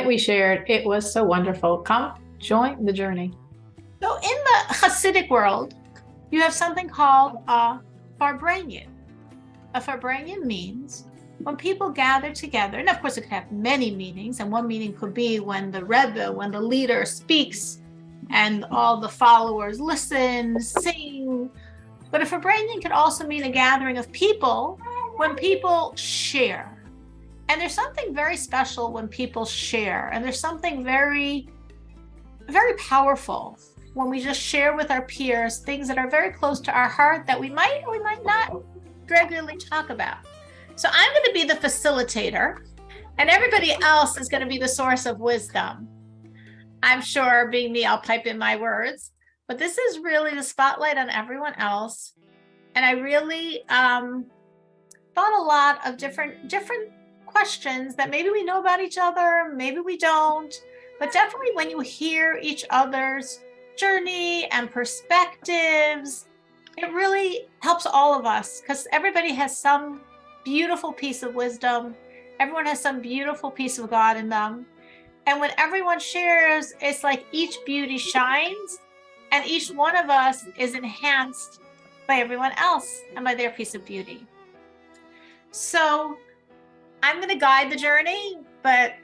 night we shared, it was so wonderful. Come join the journey. So in the Hasidic world, you have something called a farbrengen. A farbrengen means when people gather together, and of course it could have many meanings, and one meaning could be when the Rebbe, when the leader speaks, and all the followers listen, sing. But a farbrengen could also mean a gathering of people when people share. And there's something very special when people share, and there's something very, very powerful when we just share with our peers things that are very close to our heart that we might or we might not regularly talk about. So I'm going to be the facilitator, and everybody else is going to be the source of wisdom. I'm sure, being me, I'll pipe in my words, but this is really the spotlight on everyone else. And I really thought a lot of different questions that maybe we know about each other, maybe we don't, but definitely when you hear each other's journey and perspectives, it really helps all of us, because everybody has some beautiful piece of wisdom. Everyone has some beautiful piece of God in them. And when everyone shares, it's like each beauty shines, and each one of us is enhanced by everyone else and by their piece of beauty. So I'm going to guide the journey, but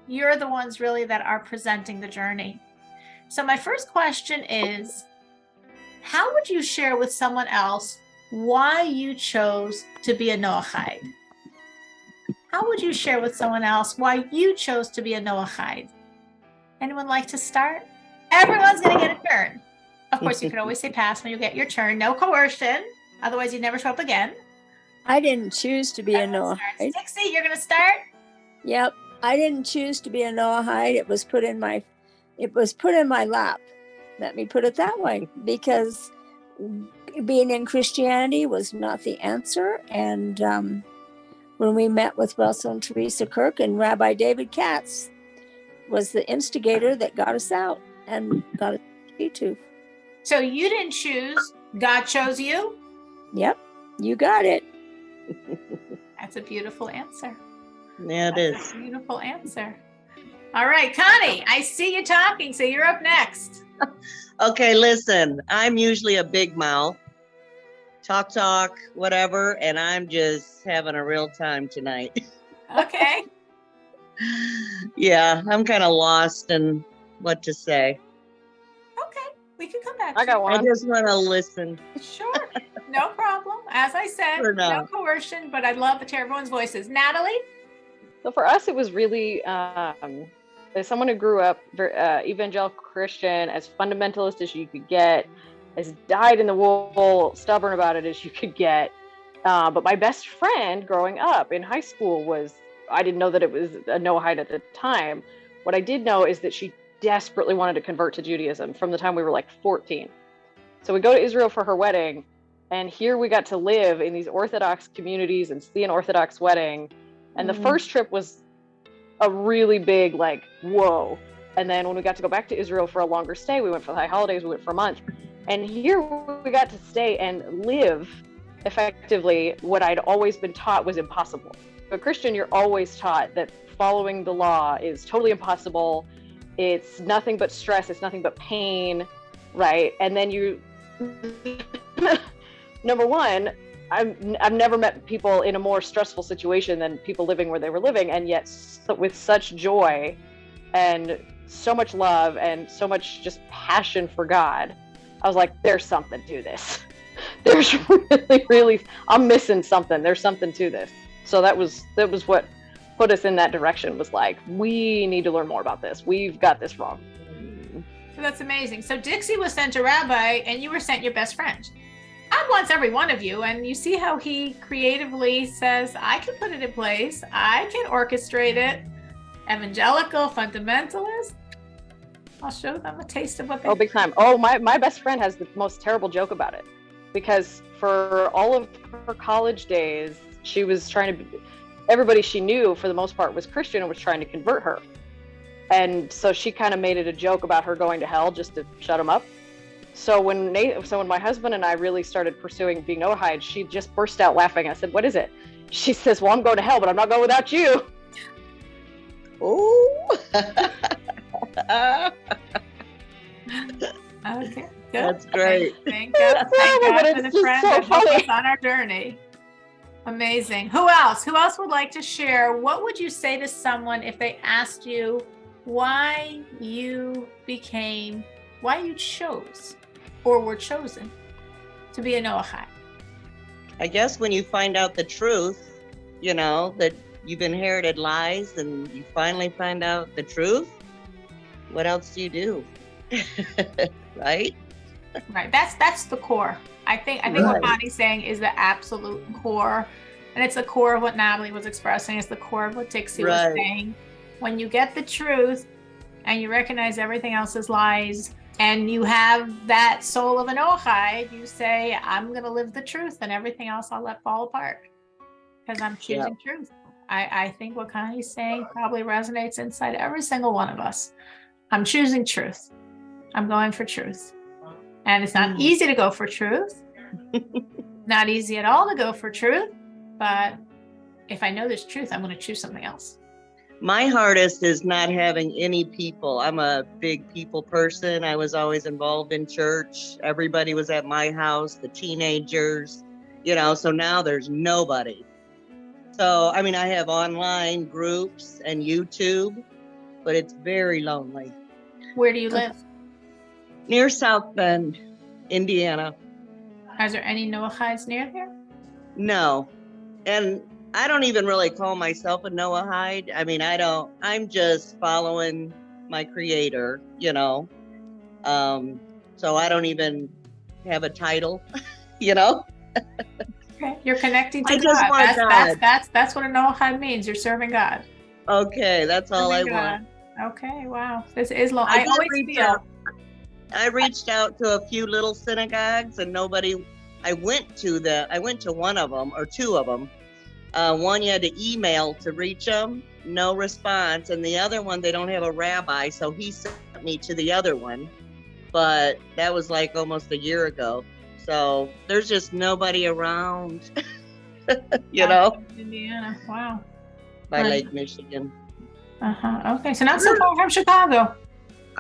you're the ones really that are presenting the journey. So my first question is, how would you share with someone else why you chose to be a Noahide? How would you share with someone else why you chose to be a Noahide? Anyone like to start? Everyone's going to get a turn. Of course, you can always say pass when you get your turn. No coercion. Otherwise, you never show up again. I didn't choose to be a Noahide. Dixie, you're going to start? Yep. I didn't choose to be a Noahide. It was put in my lap. Let me put it that way, because being in Christianity was not the answer. And when we met with Russell and Teresa Kirk, and Rabbi David Katz was the instigator that got us out and got us to YouTube. So you didn't choose, God chose you? Yep, you got it. That's a beautiful answer. Yeah, it is. That's a beautiful answer. All right, Connie, I see you talking, so you're up next. Okay, listen, I'm usually a big mouth, talk, whatever, and I'm just having a real time tonight. Okay. Yeah, I'm kind of lost in what to say. Okay, we can come back. I got one. I just want to listen. Sure, no problem. As I said, no coercion, but I'd love to hear everyone's voices. Natalie? So for us, it was really, as someone who grew up evangelical Christian, as fundamentalist as you could get, as dyed-in-the-wool, stubborn about it as you could get. But my best friend growing up in high school was, I didn't know that it was a Noahide at the time. What I did know is that she desperately wanted to convert to Judaism from the time we were like 14. So we go to Israel for her wedding, and here we got to live in these Orthodox communities and see an Orthodox wedding. And the first trip was a really big, like, whoa. And then when we got to go back to Israel for a longer stay, we went for the high holidays, we went for a month. And here we got to stay and live effectively what I'd always been taught was impossible. A Christian, you're always taught that following the law is totally impossible. It's nothing but stress. It's nothing but pain, right? And then you, number one, I've never met people in a more stressful situation than people living where they were living, and yet with such joy and so much love and so much just passion for God. I was like, there's something to this. There's really, I'm missing something. There's something to this. So that was what put us in that direction, was like, we need to learn more about this. We've got this wrong. That's amazing. So Dixie was sent a rabbi, and you were sent your best friend. God wants every one of you, and you see how he creatively says, I can put it in place. I can orchestrate it. Evangelical, fundamentalist. I'll show them a taste of what they big time. Oh, my best friend has the most terrible joke about it, because for all of her college days, she was trying to, everybody she knew for the most part was Christian and was trying to convert her. And so she kind of made it a joke about her going to hell just to shut them up. So when my husband and I really started pursuing being Noahide, she just burst out laughing. I said, what is it? She says, well, I'm going to hell, but I'm not going without you. Oh. Okay, good. That's great. Thank God, thank But God for it's the just friend so that helped funny. us on our journey. Amazing. Who else? Who else would like to share? What would you say to someone if they asked you why you chose or were chosen to be a Noahide? I guess when you find out the truth, you know, that you've inherited lies and you finally find out the truth, what else do you do? Right? Right. That's the core. I think what Right. Connie's saying is the absolute core. And it's the core of what Natalie was expressing. It's the core of what Dixie was Right. saying. When you get the truth and you recognize everything else is lies, and you have that soul of a Noahide, you say, I'm going to live the truth, and everything else I'll let fall apart because I'm choosing truth. I think what Connie's saying probably resonates inside every single one of us. I'm choosing truth. I'm going for truth. And it's not easy to go for truth. Not easy at all to go for truth. But if I know there's truth, I'm going to choose something else. My hardest is not having any people. I'm a big people person. I was always involved in church. Everybody was at my house, the teenagers, you know, so now there's nobody. So, I mean, I have online groups and YouTube, but it's very lonely. Where do you live? Near South Bend, Indiana. Is there any Noahides near there? No. And I don't even really call myself a Noahide. I mean, I'm just following my creator, you know. So I don't even have a title, you know. Okay. You're connecting to I just God. want God. That's what a Noahide means. You're serving God. Okay, that's all I Serving want. God. Okay, wow. This is long. I I did always reach feel. out. I reached out to a few little synagogues and nobody. I went to one of them or two of them. One you had to email to reach them, no response, and the other one they don't have a rabbi, so he sent me to the other one. But that was like almost a year ago, so there's just nobody around, you know, Indiana. Wow. by Right. Lake Michigan. Okay, so not so far from Chicago.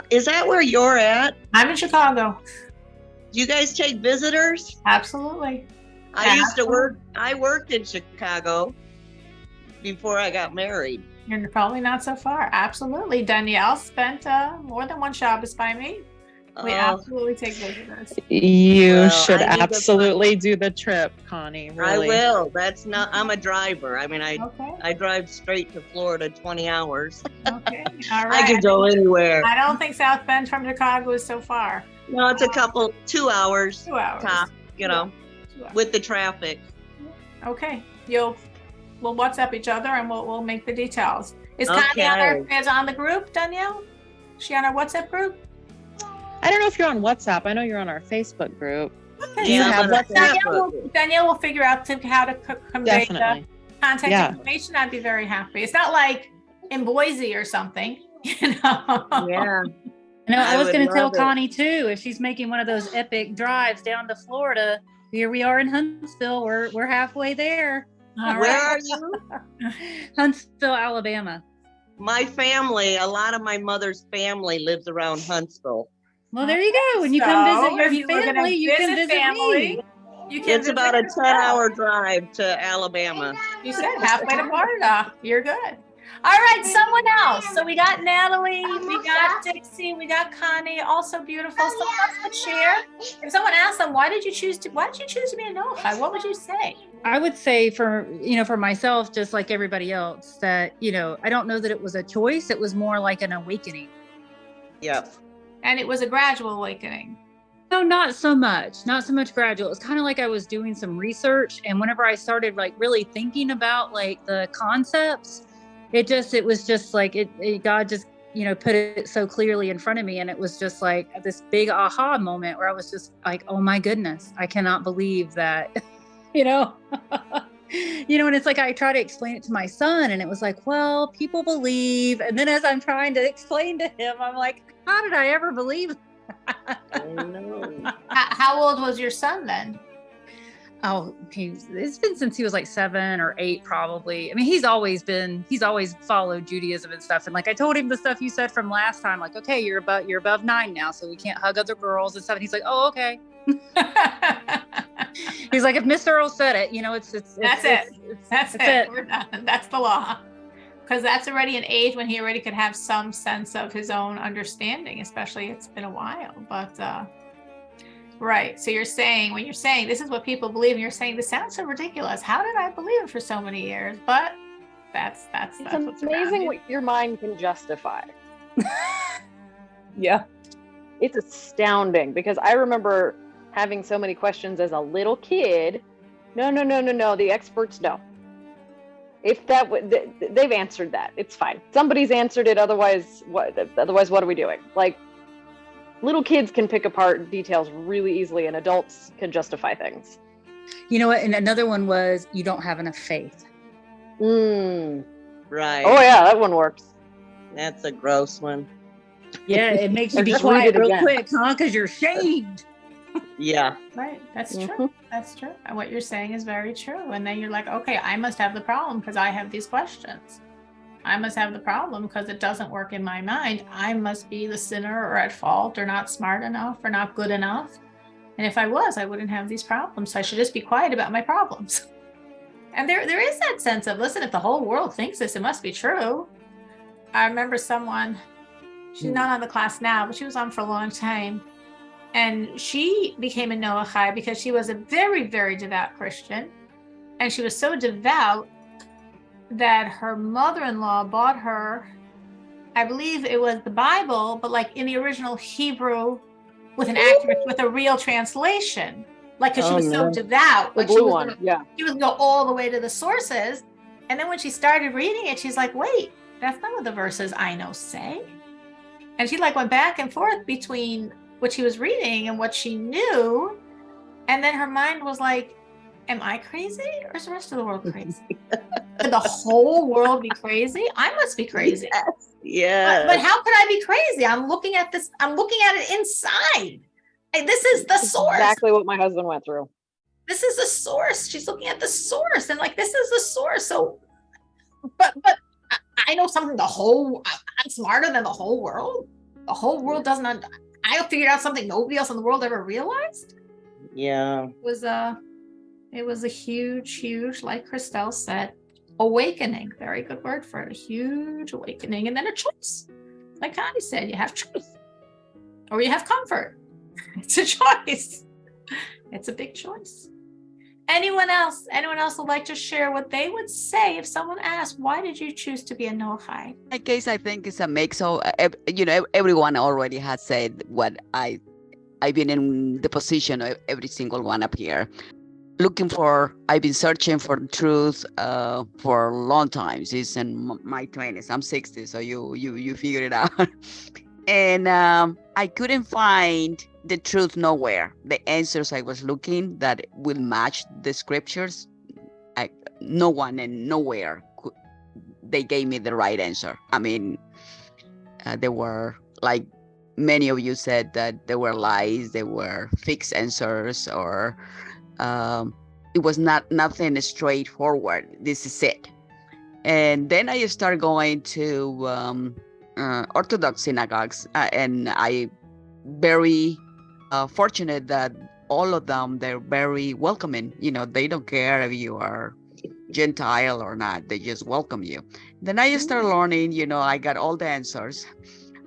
Is that where you're at? I'm in Chicago. Do you guys take visitors? Absolutely. I worked in Chicago before I got married. You're probably not so far. Absolutely. Danielle spent more than one Shabbos by me. We absolutely take visitors. You Well, should I need to absolutely do the trip, Connie. Really. I will. I'm a driver. I mean, Okay. I drive straight to Florida 20 hours. Okay. All right. I can go anywhere. I don't think South Bend from Chicago is so far. No, it's 2 hours. 2 hours. Top, you know, 2 hours. with the traffic. Okay. We'll WhatsApp each other and we'll make the details. Is Connie is on the group, Danielle? Is she on our WhatsApp group? I don't know if you're on WhatsApp. I know you're on our Facebook group. Okay. Do you have WhatsApp? Danielle will figure out how to convey Definitely. the contact information. I'd be very happy. It's not like in Boise or something, you know. Yeah. No, I was would going to tell love it. Connie too, if she's making one of those epic drives down to Florida, here we are in Huntsville. We're halfway there. All Where right. are you? Huntsville, Alabama. My family, a lot of my mother's family lives around Huntsville. Well, there you go. When you come So, visit if you were your gonna family, you can visit visit family, me. you can It's about a visit yourself. 10-hour drive to Alabama. You said halfway to Florida. You're good. All right, someone else. So we got Natalie, we got Dixie, we got Connie, also beautiful. Someone else would share. If someone asked them, why did you choose to be a Noahide? What would you say? I would say for myself, just like everybody else, that, I don't know that it was a choice. It was more like an awakening. Yep. And it was a gradual awakening. No, not so much gradual. It was kind of like I was doing some research, and whenever I started like really thinking about like the concepts, it was just like God just, put it so clearly in front of me. And it was just like this big aha moment where I was just like, oh my goodness, I cannot believe that, and it's like, I try to explain it to my son and it was like, well, people believe. And then as I'm trying to explain to him, I'm like, how did I ever believe? I know. How old was your son then? Oh, it's been since he was like 7 or 8, probably. I mean, he's always followed Judaism and stuff. And like, I told him the stuff you said from last time, like, okay, you're above 9 now, so we can't hug other girls and stuff. And he's like, oh, okay. He's like, if Miss Earl said it, it's That's it. We're done. That's the law. Because that's already an age when he already could have some sense of his own understanding, especially it's been a while. But right. So when you're saying this is what people believe, and you're saying this sounds so ridiculous. How did I believe it for so many years? But that's it's amazing what your mind can justify. Yeah. It's astounding, because I remember having so many questions as a little kid. No, the experts know. If they've answered that, it's fine. Somebody's answered it. Otherwise, what are we doing? Like, little kids can pick apart details really easily, and adults can justify things. You know what? And another one was, you don't have enough faith. Right. Oh yeah, that one works. That's a gross one. Yeah, it makes you be Just quiet read it real again. quick, huh? Because you're shamed. Yeah. Right. That's true. That's true. And what you're saying is very true. And then you're like, okay, I must have the problem because I have these questions. I must have the problem because it doesn't work in my mind. I must be the sinner or at fault or not smart enough or not good enough. And if I was, I wouldn't have these problems. So I should just be quiet about my problems. And there is that sense of, listen, if the whole world thinks this, it must be true. I remember someone, she's not on the class now, but she was on for a long time. And she became a Noahide because she was a very, very devout Christian. And she was so devout that her mother-in-law bought her, I believe it was the Bible, but like in the original Hebrew with a real translation. Like, because she was so devout. The Like blue one, she would go all the way to the sources. And then when she started reading it, she's like, wait, that's not what the verses I know say. And she like went back and forth between what she was reading and what she knew. And then her mind was like, am I crazy or is the rest of the world crazy? Could the whole world be crazy? I must be crazy. Yes. But how could I be crazy? I'm looking at this. I'm looking at it inside. And this is the source. Exactly what my husband went through. This is the source. She's looking at the source. And like, this is the source. So, but I know something, I'm smarter than the whole world. The whole world doesn't, I figured out something nobody else in the world ever realized. Yeah. It was a huge, like Christelle said, awakening. Very good word for it. A huge awakening. And then a choice. Like Connie said, you have truth or you have comfort. It's a choice. It's a big choice. Anyone else would like to share what they would say if someone asked, why did you choose to be a Noahide? My case, I think, is a mix. So, everyone already has said what I've been in the position of every single one up here. I've been searching for truth for a long time. It's in my 20s. I'm 60, so you figure it out. And I couldn't find the truth nowhere. The answers I was looking that will match the scriptures, no one and nowhere they gave me the right answer. I mean, there were, like many of you said, that there were lies, there were fixed answers, or it was nothing straightforward. This is it. And then I started going to Orthodox synagogues, and I very fortunate that all of them, they're very welcoming. They don't care if you are Gentile or not. They just welcome you. Then I started learning, I got all the answers,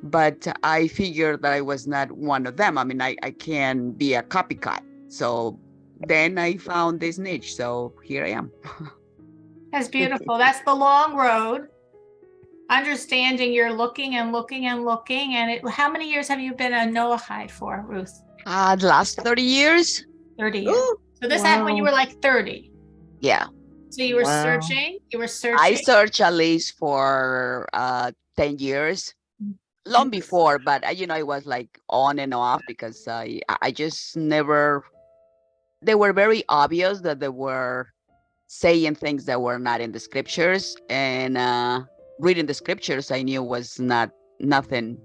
but I figured that I was not one of them. I mean, I can be a copycat. So then I found this niche. So here I am. That's beautiful. That's the long road. Understanding you're looking and looking and looking. And how many years have you been a Noahide for, Ruth? The last 30 years. 30 years. Ooh, so this happened when you were like 30. Yeah. So you were searching. I searched at least for 10 years, long before, but it was like on and off because I just never. They were very obvious that they were saying things that were not in the scriptures, and reading the scriptures I knew was nothing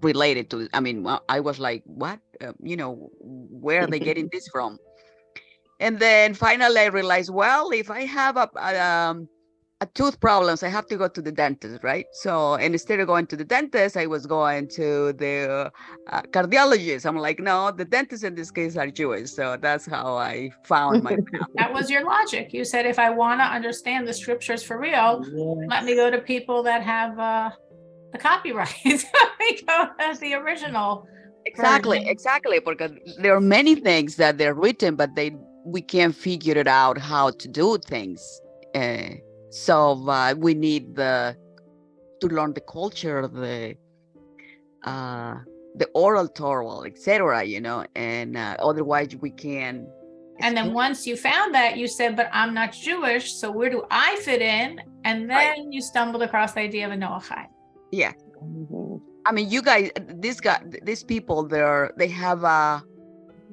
related to. I mean, I was like, what? Where are they getting this from? And then finally I realized, well, if I have a tooth problems, I have to go to the dentist, right? So, and instead of going to the dentist, I was going to the cardiologist. I'm like, no, the dentists in this case are Jewish. So that's how I found my path. That was your logic. You said, if I want to understand the scriptures for real, let me go to people that have the copyright. Let me go to the original. Exactly, version. exactly. Because there are many things that they're written, but we can't figure it out how to do things. So we need to learn the culture, the oral Torah, etc. And otherwise we can. And then once you found that, you said, but I'm not Jewish, so where do I fit in? And then you stumbled across the idea of a Noahide. Yeah. I mean, you guys, these people, they have a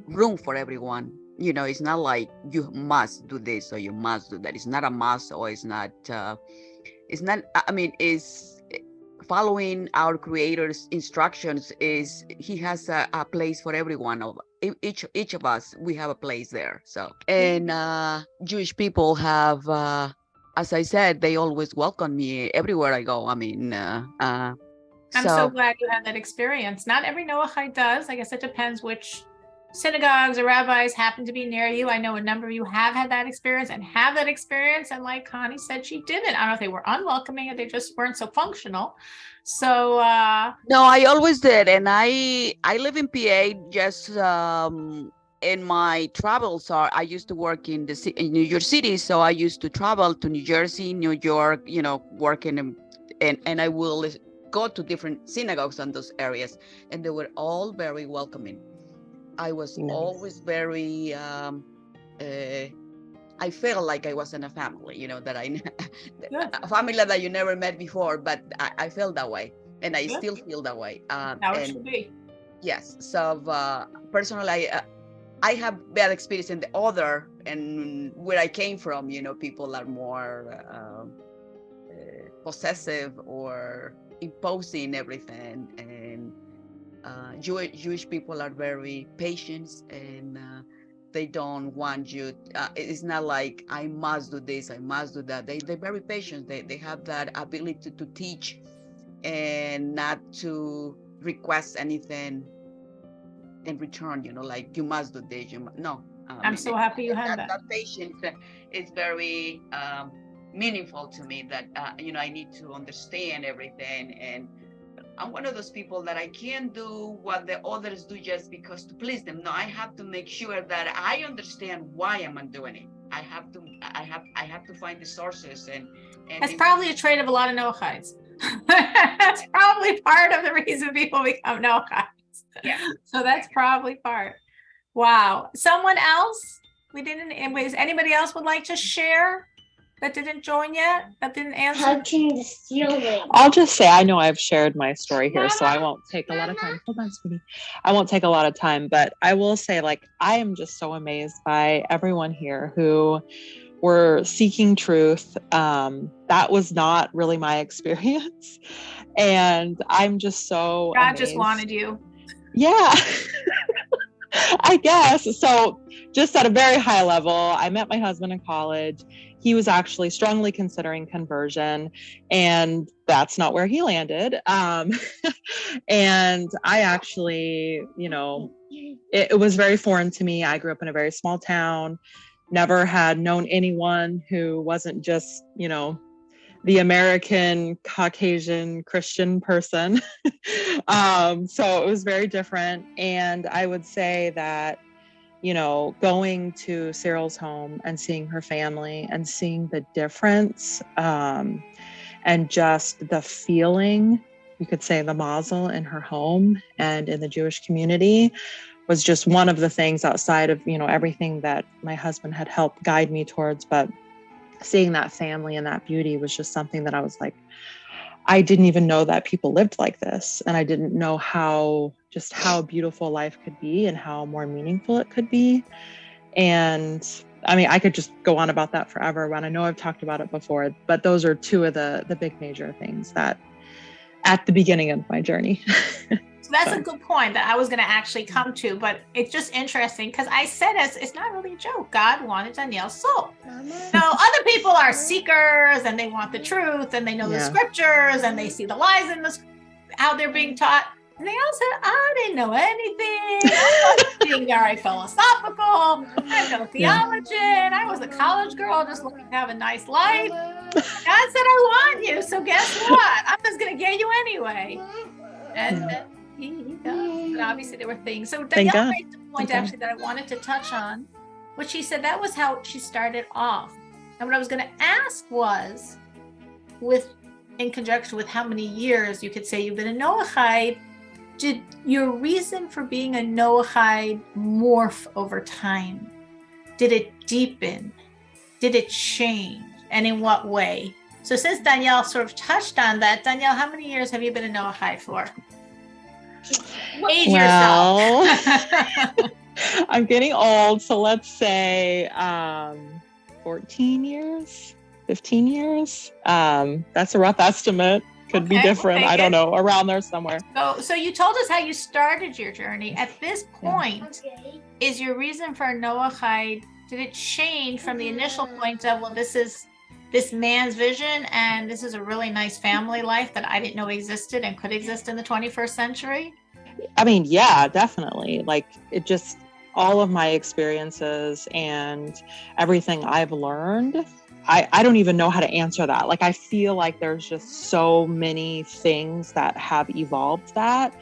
room for everyone. It's not like you must do this or you must do that. It's not a must, or it's not, I mean, it's following our creator's instructions. He has a place for everyone. Each of us, we have a place there. So, and Jewish people have, as I said, they always welcome me everywhere I go. I mean, I'm so glad you had that experience. Not every Noahide does. I guess it depends which synagogues or rabbis happen to be near you. I know a number of you have had that experience and have that experience. And like Connie said, she didn't. I don't know if they were unwelcoming or they just weren't so functional. So no, I always did. And I live in PA. Just in my travels I used to work in New York City. So I used to travel to New Jersey, New York, working and I will go to different synagogues in those areas, and they were all very welcoming. I was always very, I felt like I was in a family, that a family that you never met before, but I felt that way, and I still feel that way. How it should be. Yes. So personally, I have bad experience in the other, and where I came from, people are more possessive or imposing everything, and Jewish people are very patient, and they don't want you. It's not like I must do this, I must do that. They're very patient. They have that ability to teach and not to request anything in return. Like you must do this. No. I'm so happy you had that. That patience is very meaningful to me. That I need to understand everything, and I'm one of those people that I can't do what the others do just because to please them. No, I have to make sure that I understand why I'm doing it. I have to find the sources, and that's probably a trait of a lot of Noahides. That's probably part of the reason people become Noahides. Yeah. So that's probably part. Wow. Someone else? Anybody else would like to share that didn't join yet? That didn't answer? Touching the ceiling. I'll just say, I know I've shared my story here, so I won't take a lot of time. Hold on, sweetie. I won't take a lot of time, but I will say, I am just so amazed by everyone here who were seeking truth. That was not really my experience. And I'm just so God amazed. Just wanted you. Yeah. I guess. So just at a very high level, I met my husband in college. He was actually strongly considering conversion, and that's not where he landed. And I actually, it was very foreign to me. I grew up in a very small town, never had known anyone who wasn't just, the American Caucasian Christian person. So it was very different. And I would say that, going to Cyril's home and seeing her family and seeing the difference, and just the feeling, you could say, the mazel in her home and in the Jewish community was just one of the things outside of, everything that my husband had helped guide me towards. But seeing that family and that beauty was just something that I was like, I didn't even know that people lived like this. And I didn't know how beautiful life could be and how more meaningful it could be. And I mean, I could just go on about that forever, and I know I've talked about it before, but those are two of the big major things that at the beginning of my journey. So that's a good point that I was going to actually come to, but it's just interesting because I said it's not really a joke. God wanted Danielle's soul. So other people are seekers and they want the truth and they know the scriptures and they see the lies in how they're being taught. And they all said, I didn't know anything. I was being very philosophical. I had no theologian. I was a college girl just looking to have a nice life. God said, I want you. So guess what? I'm just going to get you anyway. And he does. But obviously there were things. So Danielle made the point actually that I wanted to touch on, which she said that was how she started off. And what I was going to ask was, in conjunction with how many years you could say you've been a Noahide, did your reason for being a Noahide morph over time? Did it deepen? Did it change? And in what way? So since Danielle sort of touched on that, Danielle, how many years have you been a Noahide for? Age yourself. I'm getting old, so let's say 14 years, 15 years. That's a rough estimate. Could be different. I don't know, around there somewhere. So you told us how you started your journey. At this point, is your reason for a Noahide, did it change from the initial point of, well, this is this man's vision and this is a really nice family life that I didn't know existed and could exist in the 21st century? I mean, yeah, definitely. Like, it just, all of my experiences and everything I've learned, I don't even know how to answer that. Like, I feel like there's just so many things that have evolved that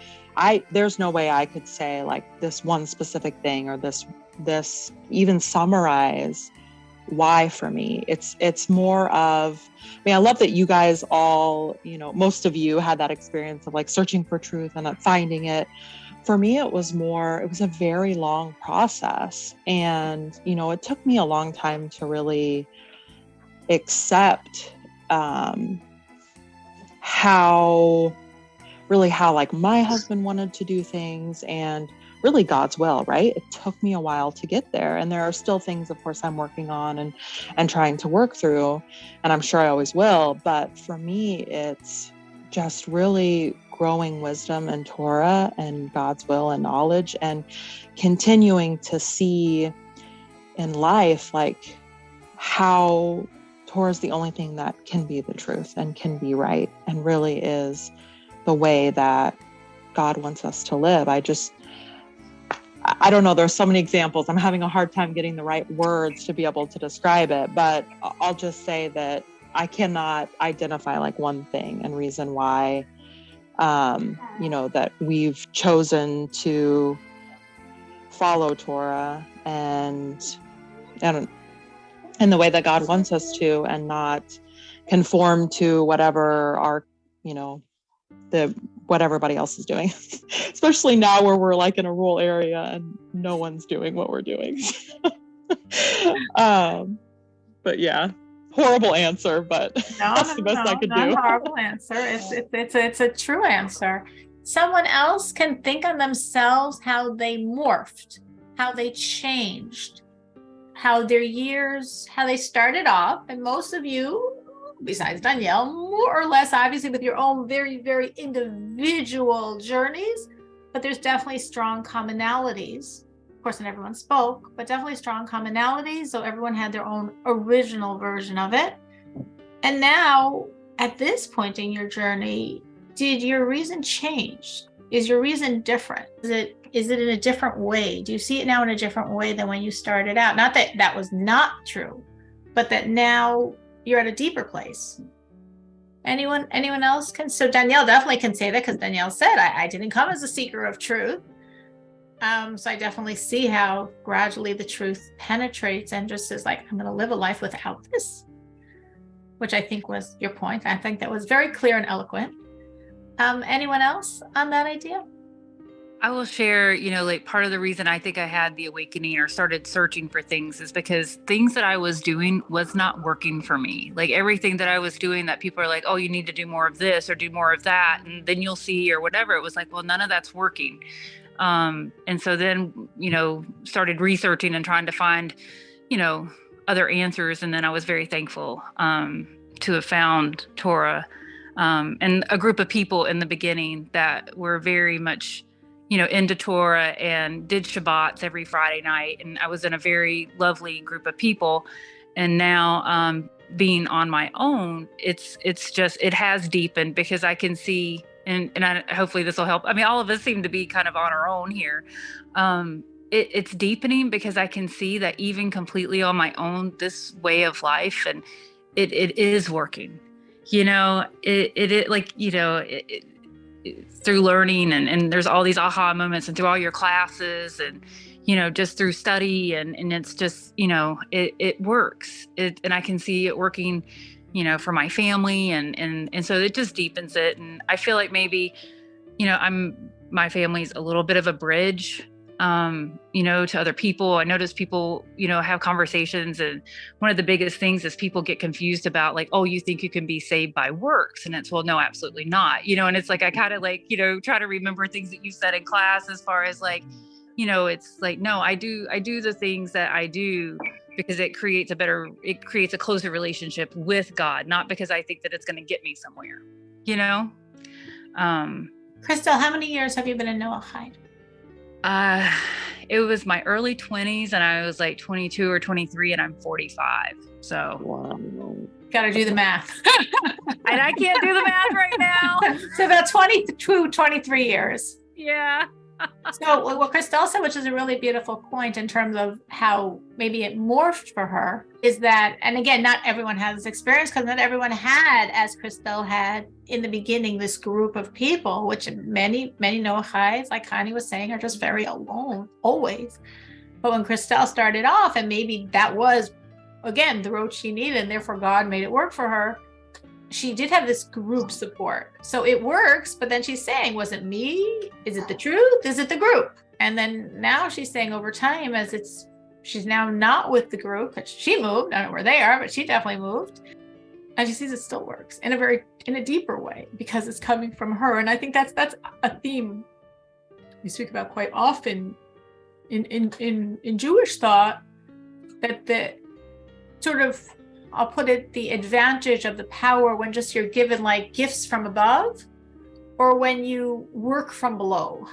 there's no way I could say like this one specific thing or this even summarize why for me. It's more of, I mean, I love that you guys all, most of you had that experience of like searching for truth and not finding it. For me, it was a very long process. And, it took me a long time to really accept how like my husband wanted to do things and really God's will, right? It took me a while to get there. And there are still things, of course, I'm working on and trying to work through, and I'm sure I always will. But for me, it's just really growing wisdom and Torah and God's will and knowledge, and continuing to see in life, like, how Torah is the only thing that can be the truth and can be right and really is the way that God wants us to live. I don't know. There's so many examples. I'm having a hard time getting the right words to be able to describe it, but I'll just say that I cannot identify like one thing and reason why, that we've chosen to follow Torah and in the way that God wants us to, and not conform to whatever our, what everybody else is doing, especially now where we're like in a rural area and no one's doing what we're doing. But yeah, horrible answer, but that's the best I could do. Horrible answer. It's a true answer. Someone else can think on themselves how they morphed, how they changed, how their years, how they started off. And most of you, besides Danielle, more or less, obviously, with your own very, very individual journeys, but there's definitely strong commonalities. Of course, not everyone spoke, but definitely strong commonalities. So everyone had their own original version of it. And now, at this point in your journey, did your reason change? Is your reason different? Is it in a different way? Do you see it now in a different way than when you started out? Not that that was not true, but that now you're at a deeper place. Anyone else can? So Danielle definitely can say that, because Danielle said, I didn't come as a seeker of truth. So I definitely see how gradually the truth penetrates and just is like, I'm going to live a life without this, which I think was your point. I think that was very clear and eloquent. Anyone else on that idea? I will share, like part of the reason I think I had the awakening or started searching for things is because things that I was doing was not working for me. Like everything that I was doing that people are like, oh, you need to do more of this or do more of that, and then you'll see, or whatever. It was like, well, none of that's working. And so then, started researching and trying to find, other answers. And then I was very thankful to have found Torah. and a group of people in the beginning that were very much, into Torah and did Shabbats every Friday night. And I was in a very lovely group of people. And now, being on my own, it has deepened, because I can see, and hopefully this will help. I mean, all of us seem to be kind of on our own here. It's deepening because I can see that even completely on my own, this way of life, and it is working. Through learning, and there's all these aha moments, and through all your classes, and just through study, and it's just it works. And I can see it working for my family, and so it just deepens it. And I feel like maybe my family's a little bit of a bridge to other people. I notice people have conversations, and one of the biggest things is people get confused about, like, oh, you think you can be saved by works? And it's, well, no, absolutely not. And it's like, I kind of like try to remember things that you said in class, as far as like, it's like, no, I do the things that I do because it creates a closer relationship with God, not because I think that it's going to get me somewhere. Crystal, how many years have you been in Noahide? It was my early 20s, and I was like 22 or 23, and I'm 45. So Wow. Got to do the math. And I can't do the math right now. So about 22, 23 years. Yeah. So what Crystal said, which is a really beautiful point in terms of how maybe it morphed for her, is that, and again, not everyone has this experience, because not everyone had, as Crystal had in the beginning, this group of people, which many Noahides, like Connie was saying, are just very alone, always. But when Crystal started off, and maybe that was, again, the road she needed, and therefore God made it work for her, she did have this group support. So it works, but then she's saying, was it me? Is it the truth? Is it the group? And then now she's saying, over time, she's now not with the group, but she moved. I don't know where they are, but she definitely moved. And she sees it still works in a deeper way, because it's coming from her. And I think that's a theme we speak about quite often in Jewish thought, that the sort of, I'll put it, the advantage of the power when just you're given like gifts from above, or when you work from below,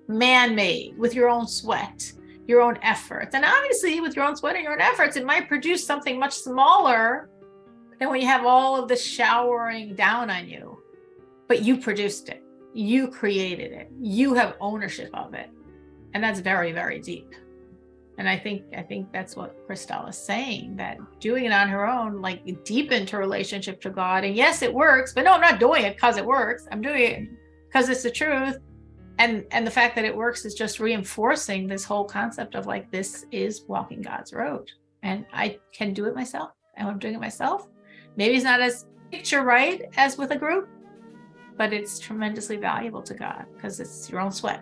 man-made, with your own sweat, your own efforts. And obviously with your own sweat and your own efforts, it might produce something much smaller than when you have all of this showering down on you. But you produced it, you created it, you have ownership of it. And that's very, very deep. And I think that's what Crystal is saying, that doing it on her own, like, deepened her relationship to God. And yes, it works, but no, I'm not doing it because it works. I'm doing it because it's the truth. And the fact that it works is just reinforcing this whole concept of, like, this is walking God's road. And I can do it myself. And I'm doing it myself. Maybe it's not as picture right as with a group, but it's tremendously valuable to God, because it's your own sweat,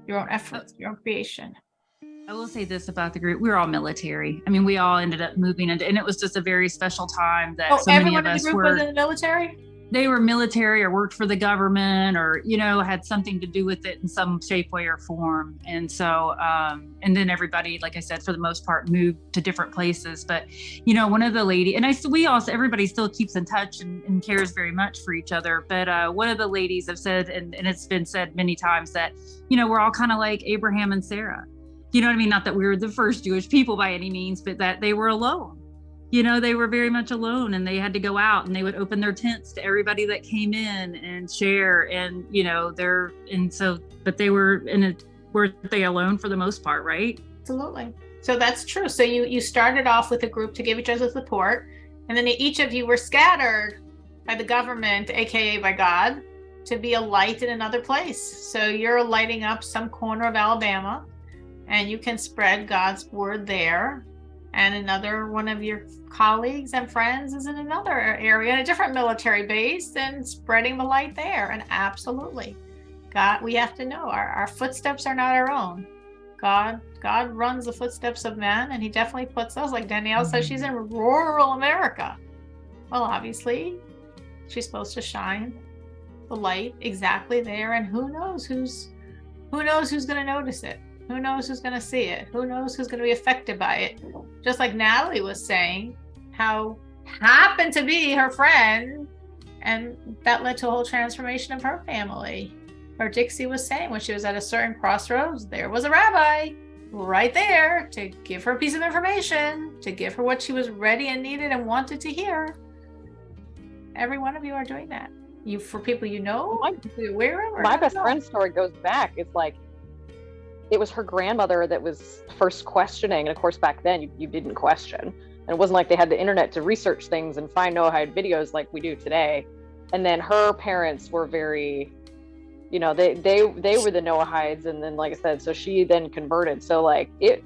your own efforts, your own creation. I will say this about the group. We were all military. I mean, we all ended up moving into, and it was just a very special time that so many of us were. Everyone in the group was in the military? They were military, or worked for the government, or, had something to do with it in some shape, way, or form. And so, and then everybody, like I said, for the most part, moved to different places. But, one of the ladies, and everybody still keeps in touch and cares very much for each other. But one of the ladies have said, and it's been said many times, that, we're all kind of like Abraham and Sarah. You know what I mean? Not that we were the first Jewish people by any means, but that they were alone. They were very much alone, and they had to go out, and they would open their tents to everybody that came in and share. And, but they weren't they alone for the most part, right? Absolutely. So that's true. So you started off with a group to give each other support, and then each of you were scattered by the government, AKA by God, to be a light in another place. So you're lighting up some corner of Alabama, and you can spread God's word there. And another one of your colleagues and friends is in another area, in a different military base, and spreading the light there. And absolutely, God, we have to know our footsteps are not our own. God runs the footsteps of man, and he definitely puts us, like Danielle says, she's in rural America. Well, obviously, she's supposed to shine the light exactly there. And who knows who's going to notice it? Who knows who's going to see it? Who knows who's going to be affected by it? Just like Natalie was saying, how happened to be her friend And that led to a whole transformation of her family. Or Dixie was saying when she was at a certain crossroads, there was a rabbi right there to give her a piece of information, to give her what she was ready and needed and wanted to hear. Every one of you are doing that. You, for people you know, aware of, or my best friend's story goes back. It's like, it was her grandmother that was first questioning. And of course, back then you didn't question. And it wasn't like they had the internet to research things and find Noahide videos like we do today. And then her parents were very, you know, they were the Noahides. And then, like I said, so she then converted. So like it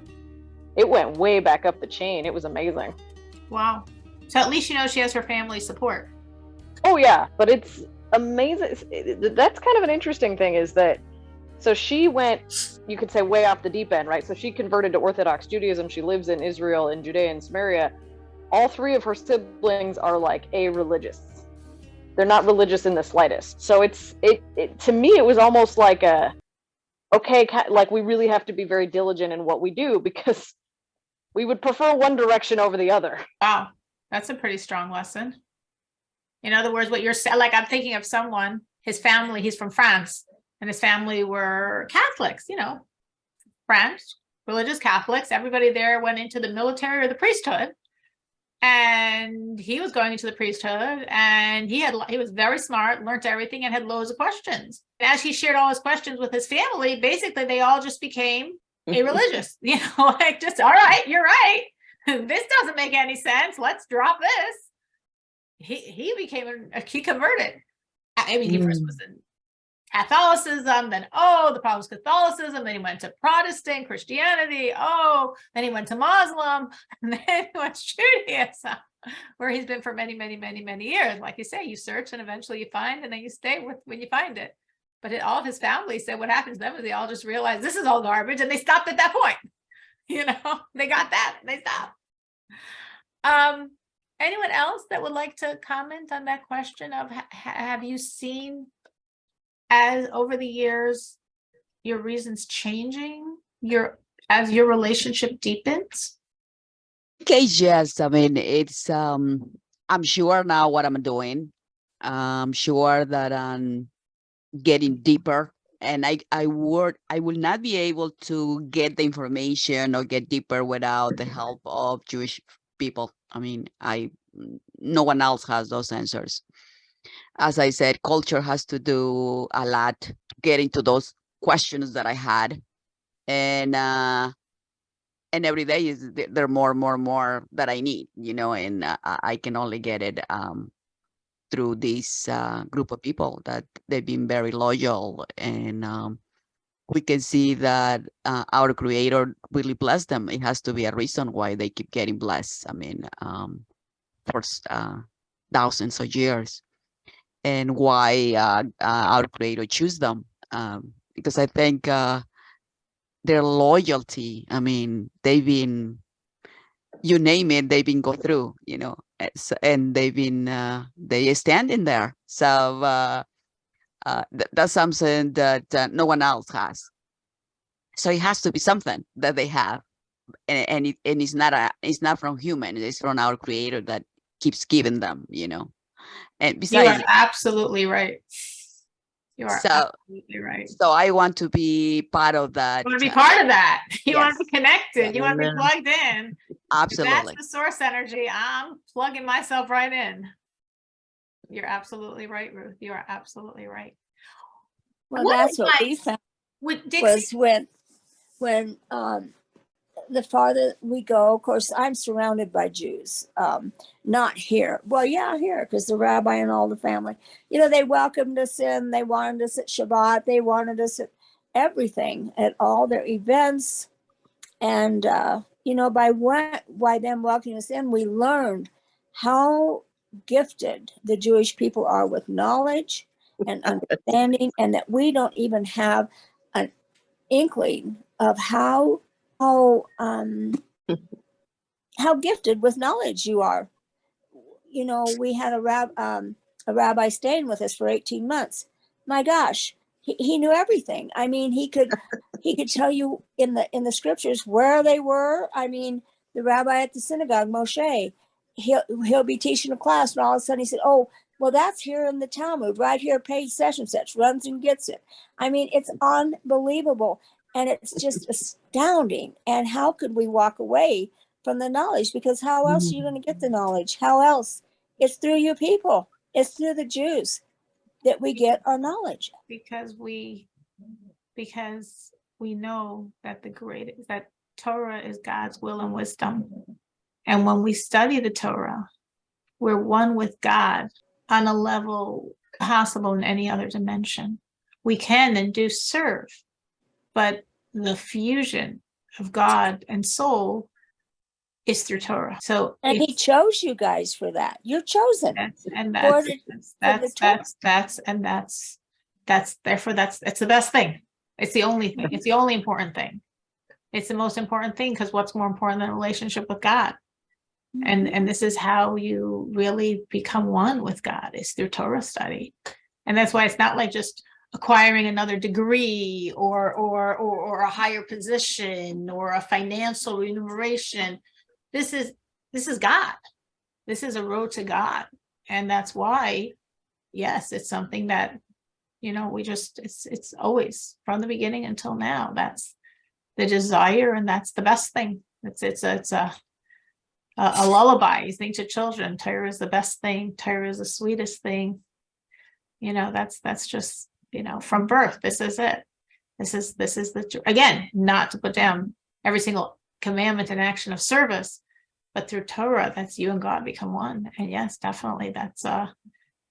went way back up the chain. It was amazing. Wow. So at least, you know, she has her family support. Oh yeah, but it's amazing. That's kind of an interesting thing is that, so she went, you could say, way off the deep end, right? So she converted to Orthodox Judaism. She lives in Israel and Judea and Samaria. All three of her siblings are like religious. They're not religious in the slightest. So it to me, it was almost like like we really have to be very diligent in what we do because we would prefer one direction over the other. Wow, that's a pretty strong lesson. In other words, what you're saying, like I'm thinking of someone, his family, he's from France, and his family were Catholics, you know, French, religious Catholics. Everybody there went into the military or the priesthood. And he was going into the priesthood, and he was very smart, learned everything, and had loads of questions. As he shared all his questions with his family, basically they all just became religious, you know, like just, all right, you're right. This doesn't make any sense. Let's drop this. He converted. I mean, he first was in Catholicism, then the problem was Catholicism, then he went to Protestant Christianity, then he went to Muslim, and then he went to Judaism, where he's been for many, many, many, many years. Like you say, you search and eventually you find, and then you stay with when you find it. But all of his family said what happened to them is they all just realized this is all garbage, and they stopped at that point. You know, they got that, and they stopped. Anyone else that would like to comment on that question of have you seen, as over the years, your reasons changing as your relationship deepens? Okay, yes. I mean, it's I'm sure now what I'm doing. I'm sure that I'm getting deeper, and I will not be able to get the information or get deeper without the help of Jewish people. I mean, no one else has those answers. As I said, culture has to do a lot to get into those questions that I had, and every day there are more that I need, you know, and I can only get it through this group of people that they've been very loyal, and we can see that our Creator really blessed them. It has to be a reason why they keep getting blessed. I mean, for thousands of years. And why our Creator choose them, because I think their loyalty, I mean, they've been, you name it, they've been go through, you know, and they've been, they stand in there. So that's something that no one else has. So it has to be something that they have, and it's not from human, it's from our Creator that keeps giving them, you know. And besides, you are absolutely right. You are absolutely right. So I want to be part of that. You want to be part of that. You yes. want to be connected. You want to be plugged in. Absolutely. If that's the source energy, I'm plugging myself right in. You're absolutely right, Ruth. You are absolutely right. Well, that's what we found was when the farther we go, of course, I'm surrounded by Jews, not here. Well, yeah, here, because the rabbi and all the family, you know, they welcomed us in. They wanted us at Shabbat. They wanted us at everything, at all their events. And, you know, by them welcoming us in, we learned how gifted the Jewish people are with knowledge and understanding, and that we don't even have an inkling of how gifted with knowledge you are. You know, we had a rabbi staying with us for 18 months. My gosh, he knew everything. I mean, he could tell you in the scriptures where they were. I mean, the rabbi at the synagogue, Moshe, he'll be teaching a class, and all of a sudden he said, "Oh, Well, that's here in the Talmud, right here, page such and such, runs and gets it. I mean, it's unbelievable. And it's just astounding. And how could we walk away from the knowledge? Because how else are you going to get the knowledge? How else? It's through you people. It's through the Jews that we get our knowledge. Because we know that that Torah is God's will and wisdom. And when we study the Torah, we're one with God on a level possible in any other dimension. We can and do serve, but the fusion of God and soul is through Torah. So, and he chose you guys for that. You're chosen. That's the best thing. It's the only thing. It's the only important thing. It's the most important thing, because what's more important than a relationship with God? And this is how you really become one with God, is through Torah study. And that's why it's not like just acquiring another degree or a higher position or a financial remuneration. This is God. This is a road to God. And that's why, yes, it's something that, it's always from the beginning until now. That's the desire, and that's the best thing. It's a lullaby, you think, to children. Torah is the best thing. Torah is the sweetest thing. That's just, from birth. This is it. This is again, not to put down every single commandment and action of service, but through Torah, that's you and God become one. And yes, definitely, that's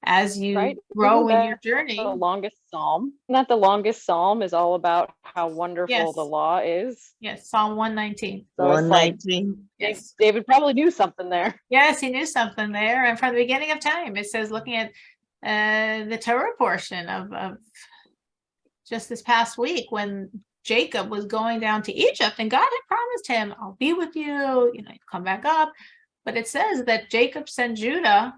as you grow in your journey. The longest psalm. Not the longest psalm is all about how wonderful the law is. Yes, Psalm 119. So 119. Yes. David probably knew something there. Yes, he knew something there. And from the beginning of time, it says, looking at the Torah portion of just this past week, when Jacob was going down to Egypt, and God had promised him, I'll be with you, come back up. But it says that Jacob sent Judah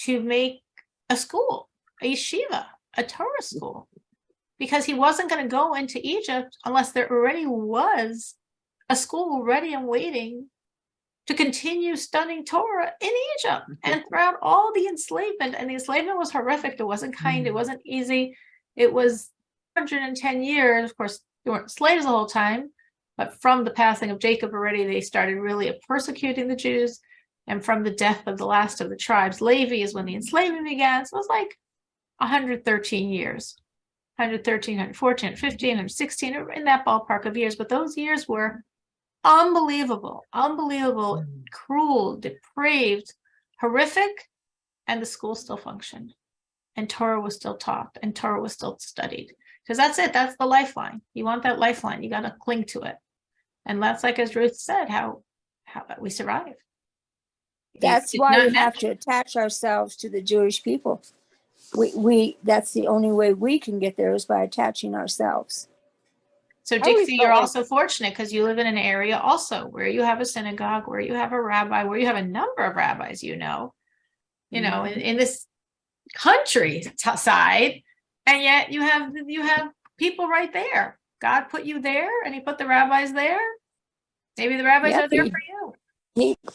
to make a school, a yeshiva, a Torah school, because he wasn't going to go into Egypt unless there already was a school ready and waiting to continue studying Torah in Egypt. And throughout all the enslavement, and the enslavement was horrific. It wasn't kind. It wasn't easy. It was 110 years. Of course, they weren't slaves the whole time, but from the passing of Jacob already, they started really persecuting the Jews. And from the death of the last of the tribes, Levi, is when the enslavement began. So it was like 113 years, 113, 114, 115, 116, in that ballpark of years. But those years were unbelievable, cruel, depraved, horrific, and the school still functioned. And Torah was still taught, and Torah was still studied. Because that's it. That's the lifeline. You want that lifeline. You got to cling to it. And that's, like, as Ruth said, how we survive. That's why we have to attach ourselves to the Jewish people. We that's the only way we can get there, is by attaching ourselves. So Dixie, you're also fortunate because you live in an area also where you have a synagogue, where you have a rabbi, where you have a number of rabbis, in this countryside, and yet you have people right there. God put you there, and he put the rabbis there. Maybe the rabbis are there for you.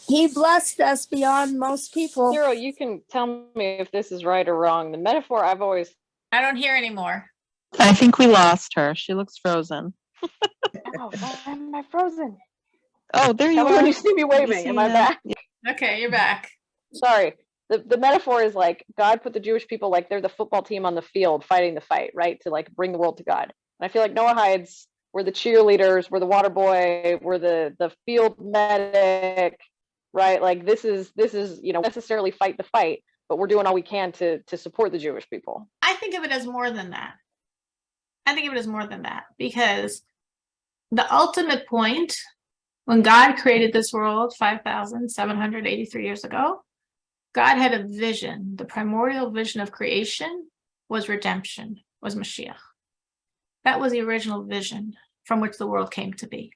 He blessed us beyond most people. Cyril, you can tell me if this is right or wrong. The metaphor I don't hear anymore. I think we lost her. She looks frozen. Oh, why am I frozen? Oh, there you are. When you see me waving, am I back? Okay, you're back. Sorry. The metaphor is like God put the Jewish people like they're the football team on the field fighting the fight, right? To like bring the world to God. And I feel like Noahides, we're the cheerleaders, we're the water boy, we're the field medic, right? Like this is necessarily fight the fight, but we're doing all we can to support the Jewish people. I think of it as more than that. Because the ultimate point, when God created this world 5,783 years ago, God had a vision. The primordial vision of creation was redemption, was Mashiach. That was the original vision from which the world came to be.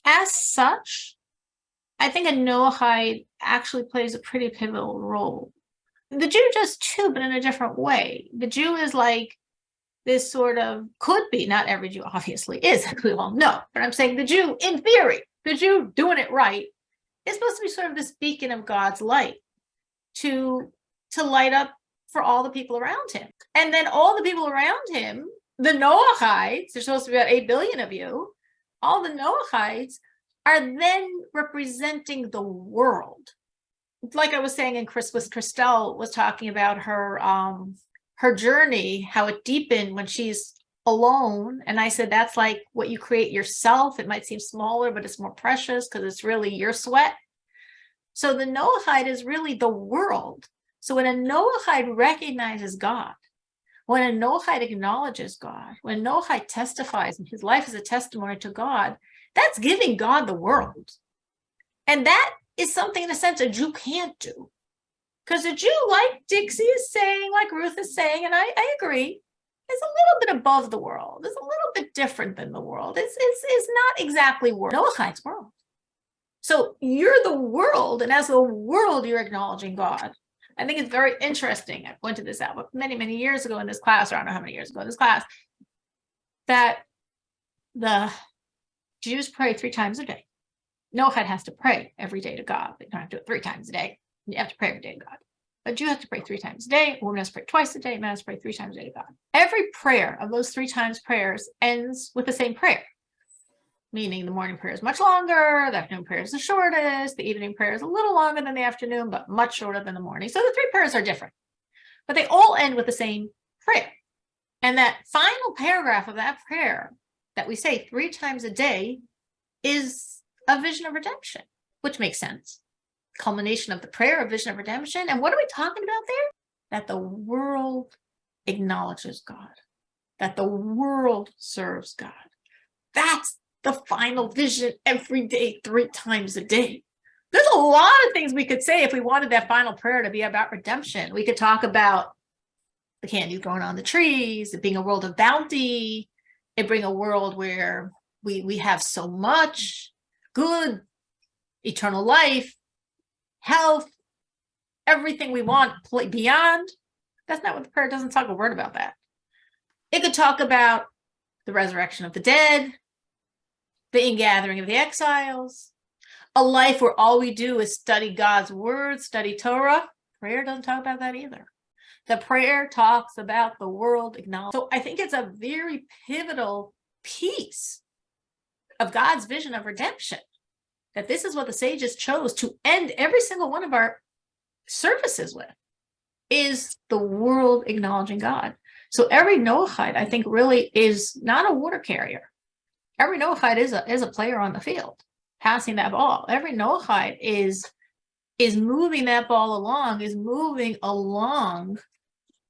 As such, I think a Noahide actually plays a pretty pivotal role. The Jew does too, but in a different way. The Jew is like this sort of, could be, not every Jew obviously is, we all know, but I'm saying the Jew, in theory, the Jew doing it right, is supposed to be sort of this beacon of God's light to to light up for all the people around him. And then all the people around him, the Noahides, there's supposed to be about 8 billion of you, all the Noahides are then representing the world. Like I was saying in Christmas, Christelle was talking about her journey, how it deepened when she's alone. And I said, that's like what you create yourself. It might seem smaller, but it's more precious because it's really your sweat. So the Noahide is really the world. So when a Noahide recognizes God, when a Noahide acknowledges God, when a Noahide testifies and his life is a testimony to God, that's giving God the world. And that is something, in a sense, a Jew can't do. Because a Jew, like Dixie is saying, like Ruth is saying, and I agree, is a little bit above the world. It's a little bit different than the world. It's not exactly Noahide's world. So you're the world, and as the world, you're acknowledging God. I think it's very interesting. I pointed this out many, many years ago in this class, or I don't know how many years ago in this class, that the Jews pray 3 times a day. Noahide has to pray every day to God. They don't have to do it 3 times a day. You have to pray every day to God. A Jew has to pray 3 times a day. A woman has to pray twice a day. A man has to pray 3 times a day to God. Every prayer of those 3 times prayers ends with the same prayer, meaning the morning prayer is much longer, the afternoon prayer is the shortest, the evening prayer is a little longer than the afternoon, but much shorter than the morning. So the 3 prayers are different, but they all end with the same prayer. And that final paragraph of that prayer that we say 3 times a day is a vision of redemption, which makes sense. Culmination of the prayer, a vision of redemption. And what are we talking about there? That the world acknowledges God, that the world serves God. That's the final vision every day, 3 times a day. There's a lot of things we could say if we wanted that final prayer to be about redemption. We could talk about the candy growing on the trees, it being a world of bounty, it being a world where we have so much good, eternal life, health, everything we want beyond. That's not what the prayer doesn't talk a word about that. It could talk about the resurrection of the dead, the ingathering of the exiles, a life where all we do is study God's word, study Torah. Prayer doesn't talk about that either. The prayer talks about the world acknowledged. So I think it's a very pivotal piece of God's vision of redemption, that this is what the sages chose to end every single one of our services with, is the world acknowledging God. So every Noahide, I think, really is not a water carrier. Every Noahide is a player on the field, passing that ball. Every Noahide is moving that ball along, is moving along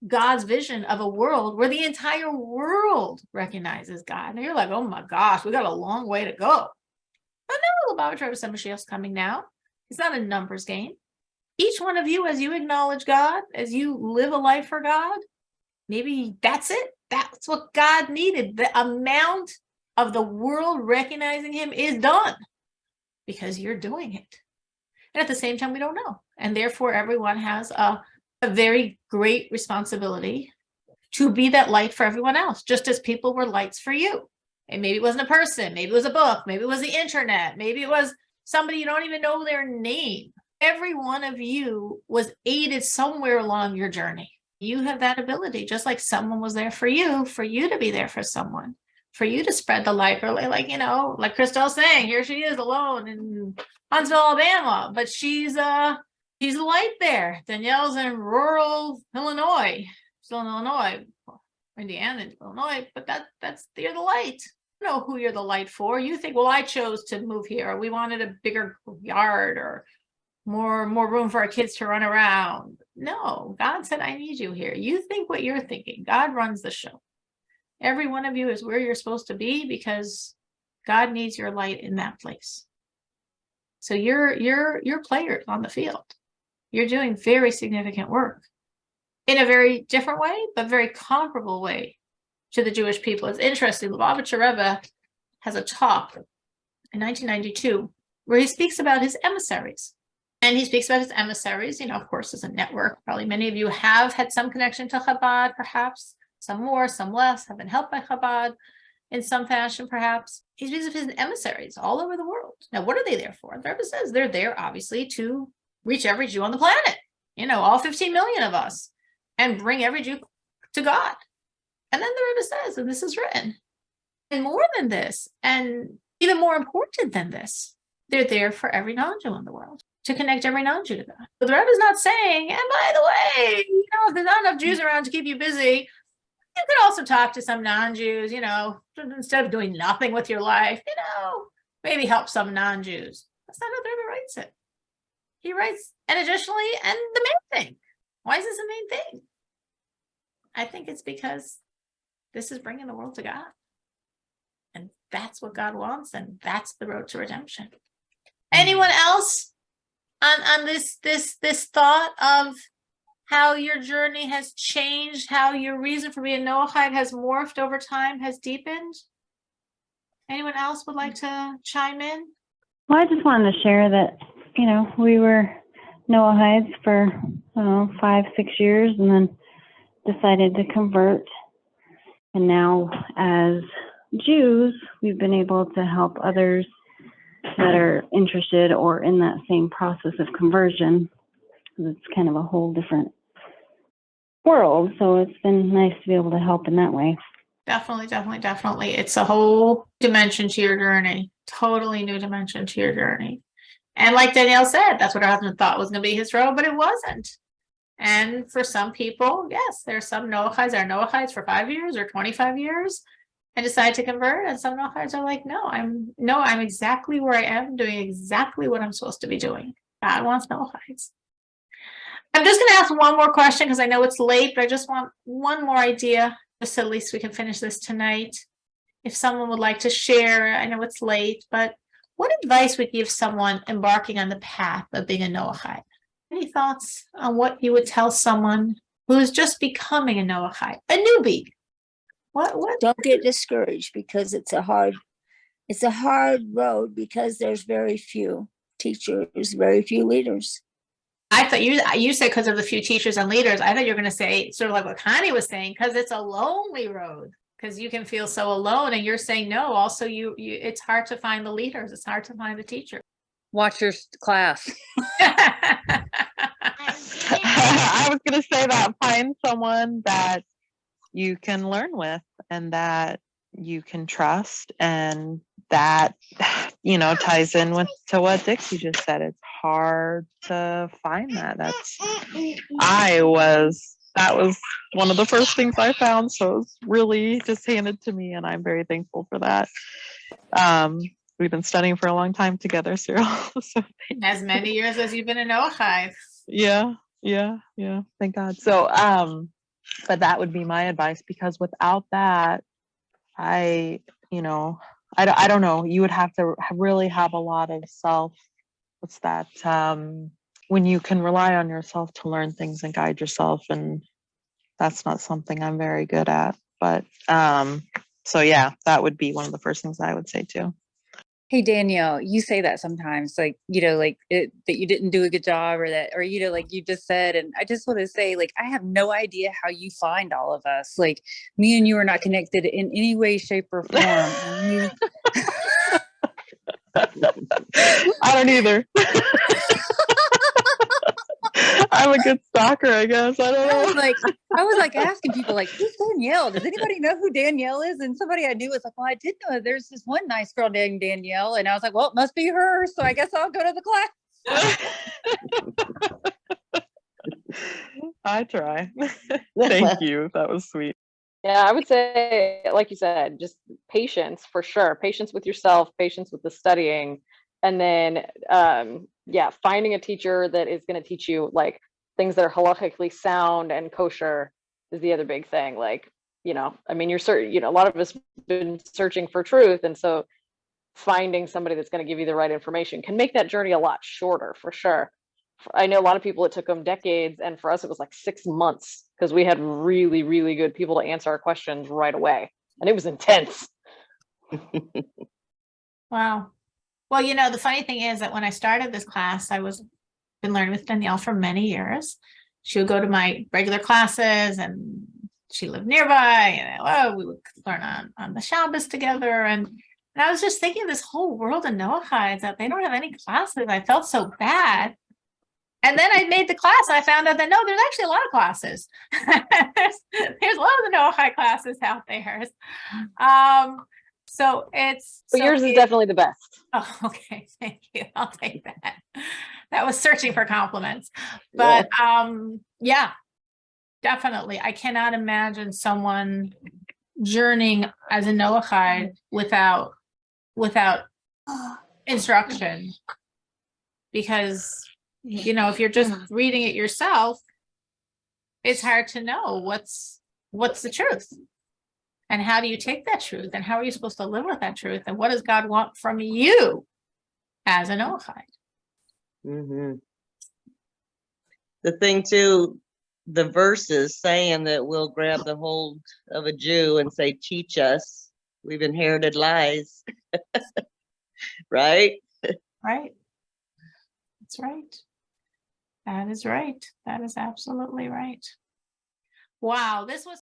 God's vision of a world where the entire world recognizes God. And you're like, oh my gosh, we got a long way to go. But no, the Bible said Mashiach's coming now. It's not a numbers game. Each one of you, as you acknowledge God, as you live a life for God, maybe that's it. That's what God needed. The amount of the world recognizing him is done because you're doing it. And at the same time, we don't know. And therefore, everyone has a very great responsibility to be that light for everyone else, just as people were lights for you. And maybe it wasn't a person, maybe it was a book, maybe it was the internet, maybe it was somebody you don't even know their name. Every one of you was aided somewhere along your journey. You have that ability, just like someone was there for you to be there for someone, for you to spread the light. Or like Christelle's saying, here she is alone in Huntsville, Alabama, but she's a light there. Danielle's in rural Illinois, still in Illinois, Indiana, Illinois, but you're the light. You know who you're the light for. You think, well, I chose to move here, or we wanted a bigger yard, or more room for our kids to run around. No, God said, I need you here. You think what you're thinking. God runs the show. Every one of you is where you're supposed to be because God needs your light in that place. So you're players on the field. You're doing very significant work in a very different way, but very comparable way to the Jewish people. It's interesting. Lubavitcher Rebbe has a talk in 1992 where he speaks about his emissaries. And he speaks about his emissaries, of course, as a network. Probably many of you have had some connection to Chabad, perhaps. Some more, some less, have been helped by Chabad in some fashion, perhaps. He speaks of his emissaries all over the world. Now, what are they there for? The Rebbe says they're there, obviously, to reach every Jew on the planet. all 15 million of us, and bring every Jew to God. And then the Rebbe says, and this is written. And more than this, and even more important than this, they're there for every non-Jew in the world, to connect every non-Jew to God. But the Rebbe is not saying, and by the way, if there's not enough Jews around to keep you busy, you could also talk to some non-Jews, instead of doing nothing with your life, maybe help some non-Jews. That's not how the Rebbe writes it. He writes, and additionally, and the main thing. Why is this the main thing? I think it's because this is bringing the world to God. And that's what God wants, and that's the road to redemption. Anyone else on this thought of how your journey has changed, how your reason for being Noahide has morphed over time, has deepened? Anyone else would like to chime in? Well, I just wanted to share that, we were Noahides for 5-6 years, and then decided to convert. And now, as Jews, we've been able to help others that are interested or in that same process of conversion. It's kind of a whole different world, so it's been nice to be able to help in that way. Definitely. It's a whole dimension to your journey. Totally new dimension to your journey. And like Danielle said, that's what her husband thought was going to be his road, but it wasn't. And for some people, yes, there's some Noahides are Noahides for 5 years or 25 years and decide to convert. And some Noahides are like, I'm exactly where I am, doing exactly what I'm supposed to be doing. God wants Noahides. I'm just going to ask one more question because I know it's late, but I just want one more idea, just so at least we can finish this tonight. If someone would like to share, I know it's late, but what advice would you give someone embarking on the path of being a Noahide? Any thoughts on what you would tell someone who is just becoming a Noahide, a newbie? What? Don't get discouraged, because it's a hard road, because there's very few teachers, very few leaders. I thought you said because of the few teachers and leaders. I thought you were going to say sort of like what Connie was saying, because it's a lonely road, because you can feel so alone. And you're saying no. Also, you it's hard to find the leaders. It's hard to find the teacher. Watch your class. I was going to say that. Find someone that you can learn with and that you can trust, and that ties in to what Dixie just said. It's hard to find that. That was one of the first things I found, so it was really just handed to me, and I'm very thankful for that. We've been studying for a long time together, Cyril. So as many years as you've been in Noahide. Yeah. Thank God. So, but that would be my advice, because without that, I don't know. You would have to really have a lot of when you can rely on yourself to learn things and guide yourself, and that's not something I'm very good at. But so yeah, that would be one of the first things I would say too. Hey, Danielle, you say that sometimes, that you didn't do a good job, or like you just said. And I just want to say, I have no idea how you find all of us. Me and you are not connected in any way, shape, or form. I don't either. I'm a good stalker, I guess. I don't know. I was asking people, who's Danielle? Does anybody know who Danielle is? And somebody I knew was like, well, I did know there's this one nice girl named Danielle. And I was like, well, it must be her. So I guess I'll go to the class. I try. Thank you. That was sweet. Yeah, I would say, like you said, just patience for sure. Patience with yourself, patience with the studying. And then, finding a teacher that is going to teach you things that are halakhically sound and kosher is the other big thing. You're certain, a lot of us have been searching for truth. And so finding somebody that's going to give you the right information can make that journey a lot shorter, for sure. I know a lot of people, it took them decades. And for us, it was 6 months, because we had really, really good people to answer our questions right away. And it was intense. Wow. Well, the funny thing is that when I started this class, been learning with Danielle for many years. She would go to my regular classes, and she lived nearby, and we would learn on the Shabbos together. And I was just thinking, this whole world of Noahides, that they don't have any classes. I felt so bad. And then I made the class and I found out that no, there's actually a lot of classes. there's a lot of the Noahide classes out there. So it's But yours is definitely the best. Oh, okay. Thank you. I'll take that. That was searching for compliments. But yeah, definitely. I cannot imagine someone journeying as a Noahide without instruction. Because, you know, if you're just reading it yourself, it's hard to know what's the truth. And how do you take that truth? And how are you supposed to live with that truth? And what does God want from you as a Noahide? Mm-hmm. The thing too, the verses saying that we'll grab the hold of a Jew and say, teach us, we've inherited lies. Right? Right. That's right. That is right. That is absolutely right. Wow, this was